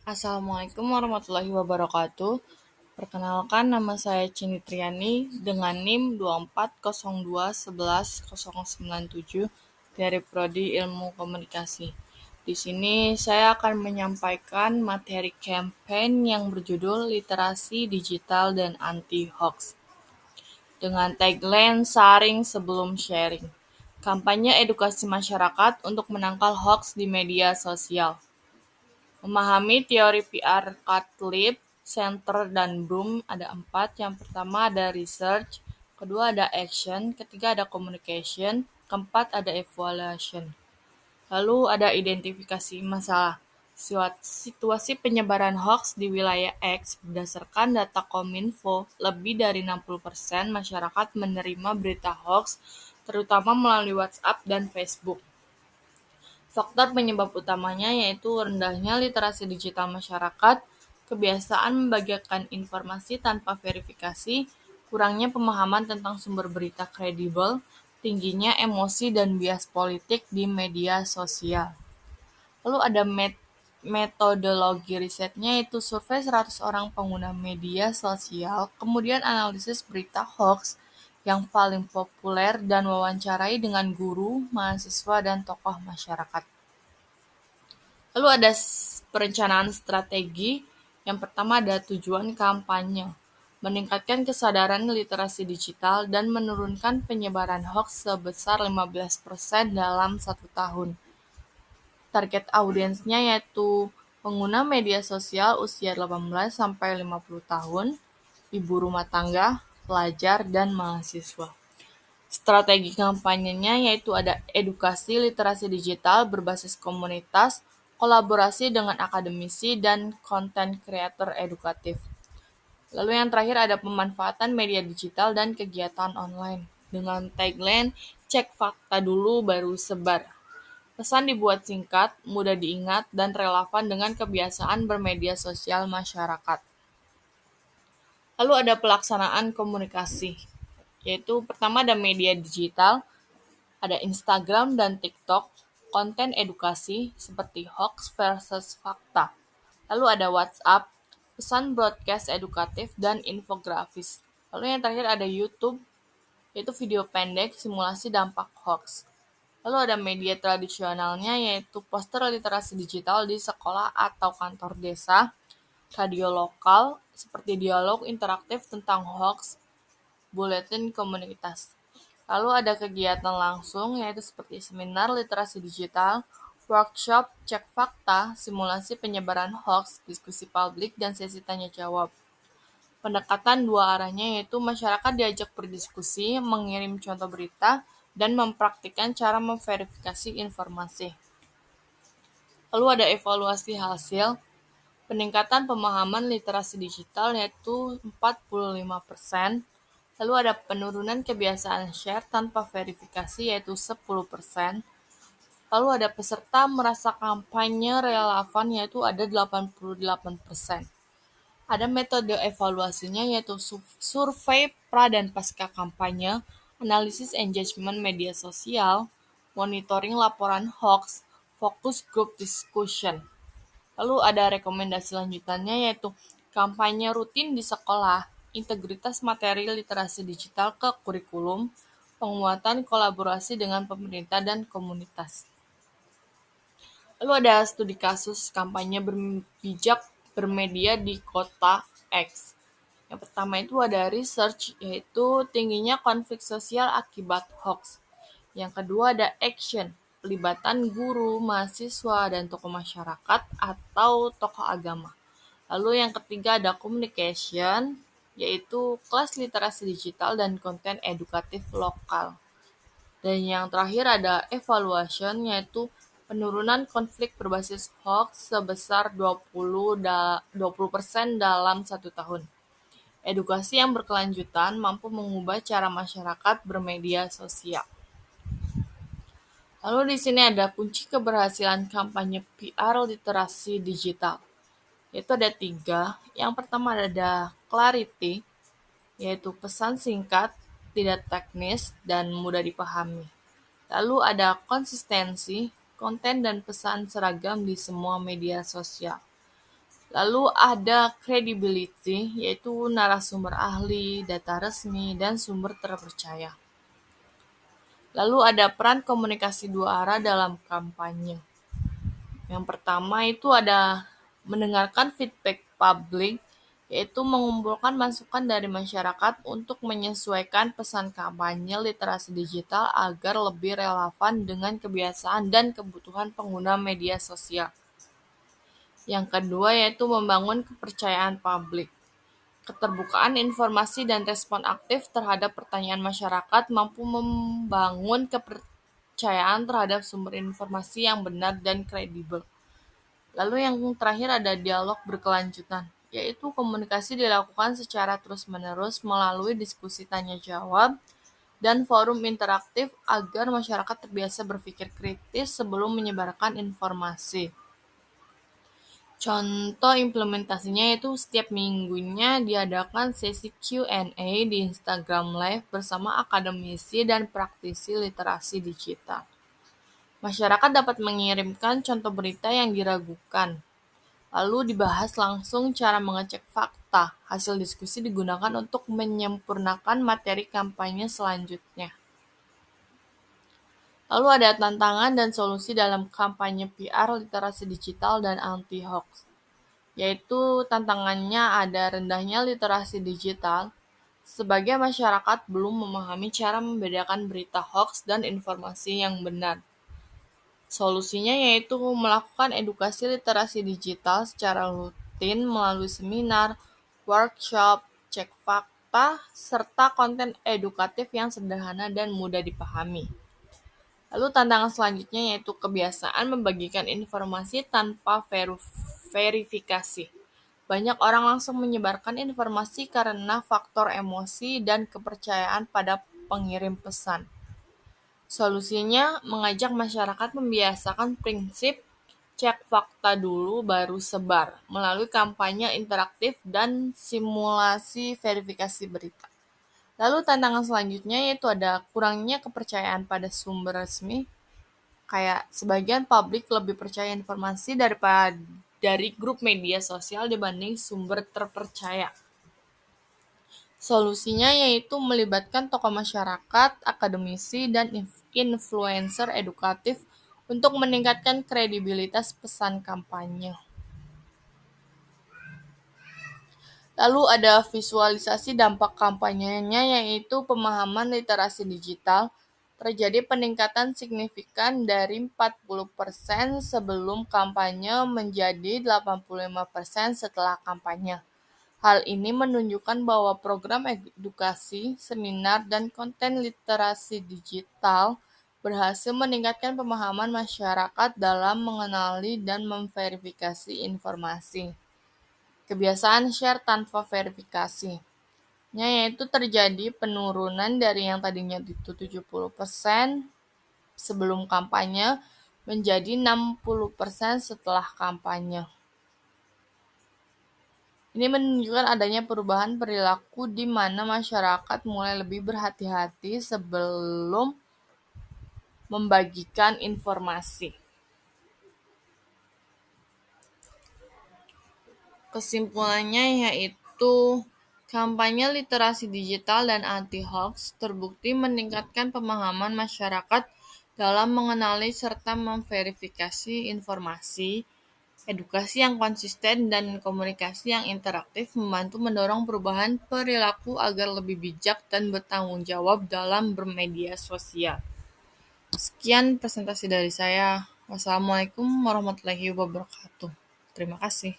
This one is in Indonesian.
Assalamualaikum warahmatullahi wabarakatuh. Perkenalkan, nama saya Cini Triani dengan NIM 2402111097 dari Prodi Ilmu Komunikasi. Di sini saya akan menyampaikan materi campaign yang berjudul Literasi Digital dan Anti-Hoax dengan tagline "Saring sebelum sharing". Kampanye edukasi masyarakat untuk menangkal hoax di media sosial. Memahami teori PR Catlett, Center, dan Bloom ada 4. Yang pertama ada research, kedua ada action, ketiga ada communication, keempat ada evaluation. Lalu ada identifikasi masalah. Situasi penyebaran hoax di wilayah X berdasarkan data Kominfo, lebih dari 60% masyarakat menerima berita hoax, terutama melalui WhatsApp dan Facebook. Faktor penyebab utamanya yaitu rendahnya literasi digital masyarakat, kebiasaan membagikan informasi tanpa verifikasi, kurangnya pemahaman tentang sumber berita kredibel, tingginya emosi dan bias politik di media sosial. Lalu ada metodologi risetnya yaitu survei 100 orang pengguna media sosial, kemudian analisis berita hoax yang paling populer dan wawancarai dengan guru, mahasiswa, dan tokoh masyarakat. Lalu ada perencanaan strategi. Yang pertama ada tujuan kampanye, meningkatkan kesadaran literasi digital dan menurunkan penyebaran hoax sebesar 15% dalam 1 tahun. Target audiensnya yaitu pengguna media sosial usia 18-50 tahun, ibu rumah tangga, pelajar, dan mahasiswa. Strategi kampanyenya yaitu ada edukasi literasi digital berbasis komunitas, kolaborasi dengan akademisi, dan konten kreator edukatif. Lalu yang terakhir ada pemanfaatan media digital dan kegiatan online dengan tagline "Cek fakta dulu baru sebar". Pesan dibuat singkat, mudah diingat, dan relevan dengan kebiasaan bermedia sosial masyarakat. Lalu ada pelaksanaan komunikasi, yaitu pertama ada media digital, ada Instagram dan TikTok, konten edukasi seperti hoax versus fakta. Lalu ada WhatsApp, pesan broadcast edukatif dan infografis. Lalu yang terakhir ada YouTube, yaitu video pendek simulasi dampak hoax. Lalu ada media tradisionalnya yaitu poster literasi digital di sekolah atau kantor desa, radio lokal seperti dialog interaktif tentang hoax, buletin komunitas. Lalu ada kegiatan langsung yaitu seperti seminar literasi digital, workshop cek fakta, simulasi penyebaran hoax, diskusi publik, dan sesi tanya jawab. Pendekatan dua arahnya yaitu masyarakat diajak berdiskusi, mengirim contoh berita, dan mempraktikkan cara memverifikasi informasi. Lalu ada evaluasi hasil, peningkatan pemahaman literasi digital yaitu 45%, lalu ada penurunan kebiasaan share tanpa verifikasi yaitu 10%, lalu ada peserta merasa kampanye relevan yaitu ada 88%. Ada metode evaluasinya yaitu survei pra dan pasca kampanye, analisis engagement media sosial, monitoring laporan hoax, focus group discussion. Lalu ada rekomendasi lanjutannya yaitu kampanye rutin di sekolah, integritas materi literasi digital ke kurikulum, penguatan kolaborasi dengan pemerintah dan komunitas. Lalu ada studi kasus kampanye bijak bermedia di kota X. Yang pertama itu ada research, yaitu tingginya konflik sosial akibat hoax. Yang kedua ada action, pelibatan guru, mahasiswa, dan tokoh masyarakat atau tokoh agama. Lalu yang ketiga ada communication, yaitu kelas literasi digital dan konten edukatif lokal. Dan yang terakhir ada evaluation, yaitu penurunan konflik berbasis hoax sebesar 20% dalam 1 tahun. Edukasi yang berkelanjutan mampu mengubah cara masyarakat bermedia sosial. Lalu di sini ada kunci keberhasilan kampanye PR literasi digital. Yaitu ada 3. Yang pertama ada clarity, yaitu pesan singkat, tidak teknis, dan mudah dipahami. Lalu ada konsistensi, konten dan pesan seragam di semua media sosial. Lalu ada credibility, yaitu narasumber ahli, data resmi, dan sumber terpercaya. Lalu ada peran komunikasi dua arah dalam kampanye. Yang pertama itu ada mendengarkan feedback publik, yaitu mengumpulkan masukan dari masyarakat untuk menyesuaikan pesan kampanye literasi digital agar lebih relevan dengan kebiasaan dan kebutuhan pengguna media sosial. Yang kedua yaitu membangun kepercayaan publik. Keterbukaan informasi dan respon aktif terhadap pertanyaan masyarakat mampu membangun kepercayaan terhadap sumber informasi yang benar dan kredibel. Lalu yang terakhir ada dialog berkelanjutan, yaitu komunikasi dilakukan secara terus-menerus melalui diskusi tanya-jawab dan forum interaktif agar masyarakat terbiasa berpikir kritis sebelum menyebarkan informasi. Contoh implementasinya yaitu setiap minggunya diadakan sesi Q&A di Instagram Live bersama akademisi dan praktisi literasi digital. Masyarakat dapat mengirimkan contoh berita yang diragukan, lalu dibahas langsung cara mengecek fakta. Hasil diskusi digunakan untuk menyempurnakan materi kampanye selanjutnya. Lalu ada tantangan dan solusi dalam kampanye PR literasi digital dan anti-hoax. Yaitu tantangannya ada rendahnya literasi digital, sebagai masyarakat belum memahami cara membedakan berita hoax dan informasi yang benar. Solusinya yaitu melakukan edukasi literasi digital secara rutin melalui seminar, workshop, cek fakta, serta konten edukatif yang sederhana dan mudah dipahami. Lalu tantangan selanjutnya yaitu kebiasaan membagikan informasi tanpa verifikasi. Banyak orang langsung menyebarkan informasi karena faktor emosi dan kepercayaan pada pengirim pesan. Solusinya mengajak masyarakat membiasakan prinsip cek fakta dulu baru sebar melalui kampanye interaktif dan simulasi verifikasi berita. Lalu tantangan selanjutnya yaitu ada kurangnya kepercayaan pada sumber resmi. Kayak sebagian publik lebih percaya informasi dari grup media sosial dibanding sumber terpercaya. Solusinya yaitu melibatkan tokoh masyarakat, akademisi, dan influencer edukatif untuk meningkatkan kredibilitas pesan kampanye. Lalu ada visualisasi dampak kampanyenya yaitu pemahaman literasi digital. Terjadi peningkatan signifikan dari 40% sebelum kampanye menjadi 85% setelah kampanye. Hal ini menunjukkan bahwa program edukasi, seminar, dan konten literasi digital berhasil meningkatkan pemahaman masyarakat dalam mengenali dan memverifikasi informasi. Kebiasaan share tanpa verifikasi, yaitu terjadi penurunan dari yang tadinya itu 70% sebelum kampanye menjadi 60% setelah kampanye. Ini menunjukkan adanya perubahan perilaku di mana masyarakat mulai lebih berhati-hati sebelum membagikan informasi. Kesimpulannya yaitu kampanye literasi digital dan anti-hoax terbukti meningkatkan pemahaman masyarakat dalam mengenali serta memverifikasi informasi. Edukasi yang konsisten dan komunikasi yang interaktif membantu mendorong perubahan perilaku agar lebih bijak dan bertanggung jawab dalam bermedia sosial. Sekian presentasi dari saya. Wassalamualaikum warahmatullahi wabarakatuh. Terima kasih.